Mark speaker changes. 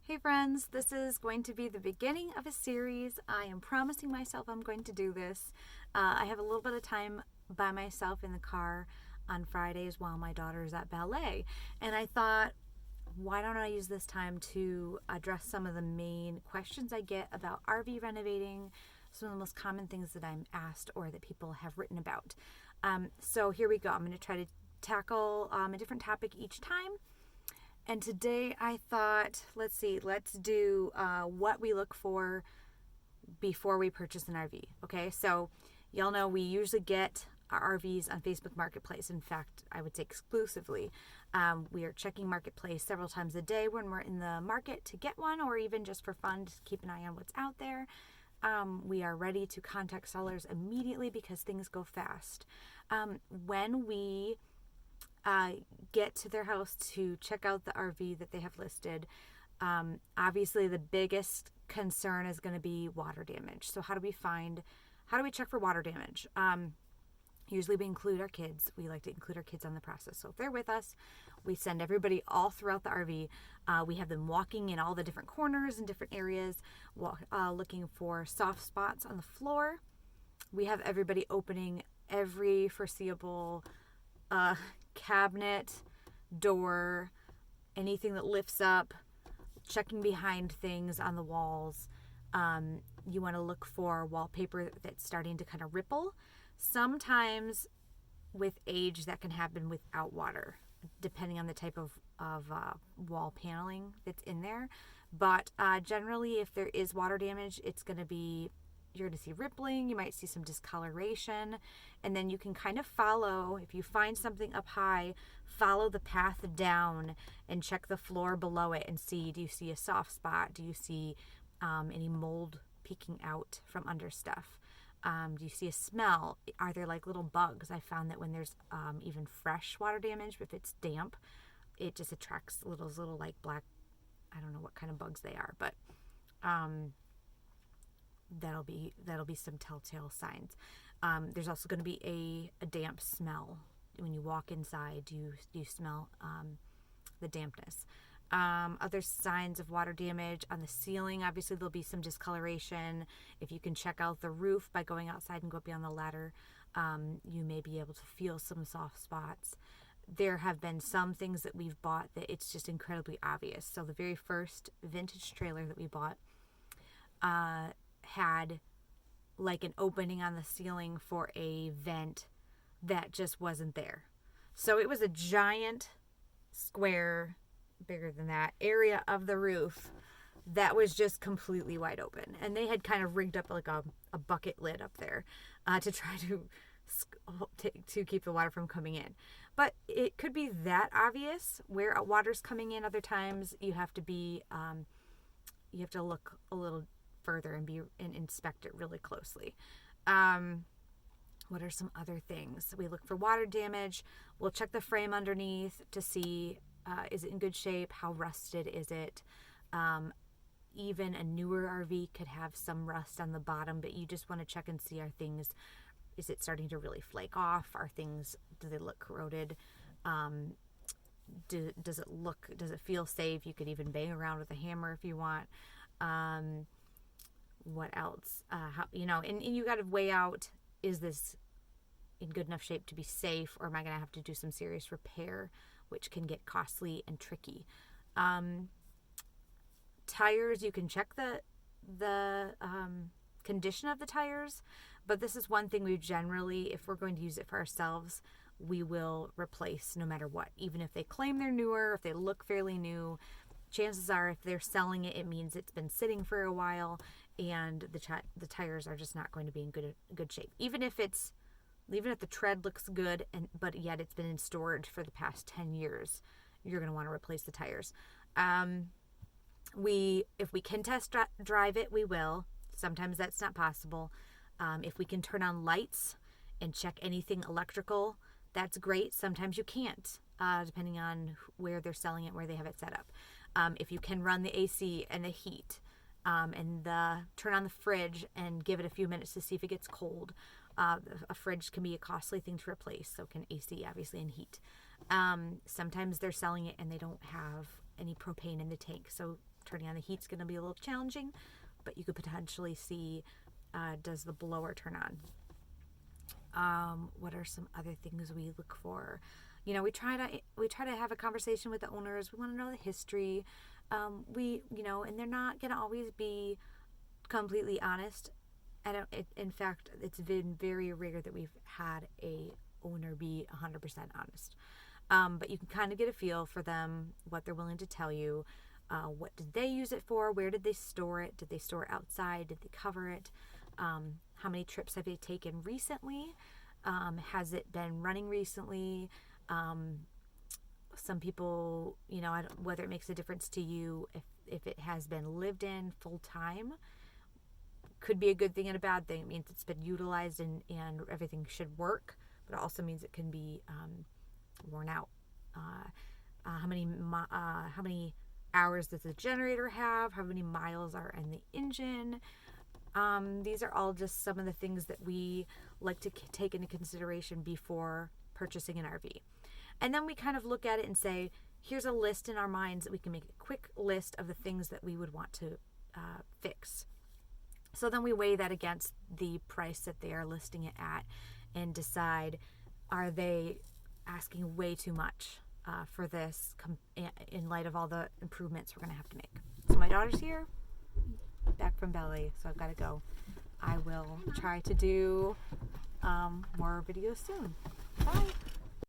Speaker 1: Hey friends, this is going to be the beginning of a series. I am promising myself I'm going to do this. I have a little bit of time by myself in the car on Fridays while my daughter is at ballet. And I thought, why don't I use this time to address some of the main questions I get about RV renovating, some of the most common things that I'm asked or that people have written about. So here we go. I'm going to try to tackle a different topic each time. And today I thought, let's do what we look for before we purchase an RV. Okay, so y'all know we usually get our RVs on Facebook Marketplace. In fact, I would say exclusively. We are checking Marketplace several times a day when we're in the market to get one, or even just for fun to keep an eye on what's out there. We are ready to contact sellers immediately because things go fast. When we get to their house to check out the RV that they have listed, obviously the biggest concern is going to be water damage. So how do we check for water damage? Usually we include our kids. We like to include our kids on the process. So if they're with us, we send everybody all throughout the RV. We have them walking in all the different corners and different areas, looking for soft spots on the floor. We have everybody opening every foreseeable cabinet, door, anything that lifts up, checking behind things on the walls. You want to look for wallpaper that's starting to kind of ripple. Sometimes with age that can happen without water, depending on the type of wall paneling that's in there. But generally, if there is water damage, you're going to see rippling, you might see some discoloration, and then you can kind of follow, if you find something up high, follow the path down and check the floor below it and see, do you see a soft spot? Do you see any mold peeking out from under stuff? Do you see a smell? Are there like little bugs? I found that when there's even fresh water damage, if it's damp, it just attracts little like black, I don't know what kind of bugs they are, but that'll be some telltale signs. There's also going to be a damp smell when you walk inside. Do you smell the dampness? Other signs of water damage on the ceiling, obviously there'll be some discoloration. If you can check out the roof by going outside and go beyond the ladder, you may be able to feel some soft spots. There have been some things that we've bought that it's just incredibly obvious. So the very first vintage trailer that we bought had like an opening on the ceiling for a vent that just wasn't there. So it was a giant square, bigger than that, area of the roof that was just completely wide open. And they had kind of rigged up like a bucket lid up there to try to keep the water from coming in. But it could be that obvious where water's coming in. Other times you have to look a little further and inspect it really closely. What are some other things? We look for water damage. We'll check the frame underneath to see, is it in good shape? How rusted is it? Even a newer RV could have some rust on the bottom, but you just want to check and see, is it starting to really flake off? Do they look corroded? Does it feel safe? You could even bang around with a hammer if you want. What else? And you got to weigh out, is this in good enough shape to be safe, or am I going to have to do some serious repair, which can get costly and tricky. Tires, you can check the condition of the tires, but this is one thing we generally, if we're going to use it for ourselves, we will replace no matter what. Even if they claim they're newer, if they look fairly new, chances are if they're selling it, it means it's been sitting for a while and the tires are just not going to be in good shape. Even if the tread looks good, but yet it's been in storage for the past 10 years, you're going to want to replace the tires. If we can test drive it, we will. Sometimes that's not possible. If we can turn on lights and check anything electrical, that's great. Sometimes you can't, depending on where they're selling it, where they have it set up. If you can run the AC and the heat, and turn on the fridge and give it a few minutes to see if it gets cold. A fridge can be a costly thing to replace, so can AC, obviously, and heat. Sometimes they're selling it and they don't have any propane in the tank, so turning on the heat's going to be a little challenging, but you could potentially see, does the blower turn on? What are some other things we look for? You know, we try to have a conversation with the owners. We want to know the history. And they're not going to always be completely honest. In fact, it's been very rare that we've had a owner be 100% honest. But you can kind of get a feel for them, what they're willing to tell you. What did they use it for? Where did they store it? Did they store it outside? Did they cover it? How many trips have they taken recently? Has it been running recently? Some people, whether it makes a difference to you if it has been lived in full time, could be a good thing and a bad thing. It means it's been utilized and everything should work, but it also means it can be worn out. How many hours does the generator have? How many miles are in the engine? These are all just some of the things that we like to take into consideration before purchasing an RV. And then we kind of look at it and say, here's a list in our minds that we can make a quick list of the things that we would want to fix. So then we weigh that against the price that they are listing it at and decide, are they asking way too much for this in light of all the improvements we're going to have to make. So my daughter's here, back from ballet, so I've got to go. I will try to do more videos soon. Bye.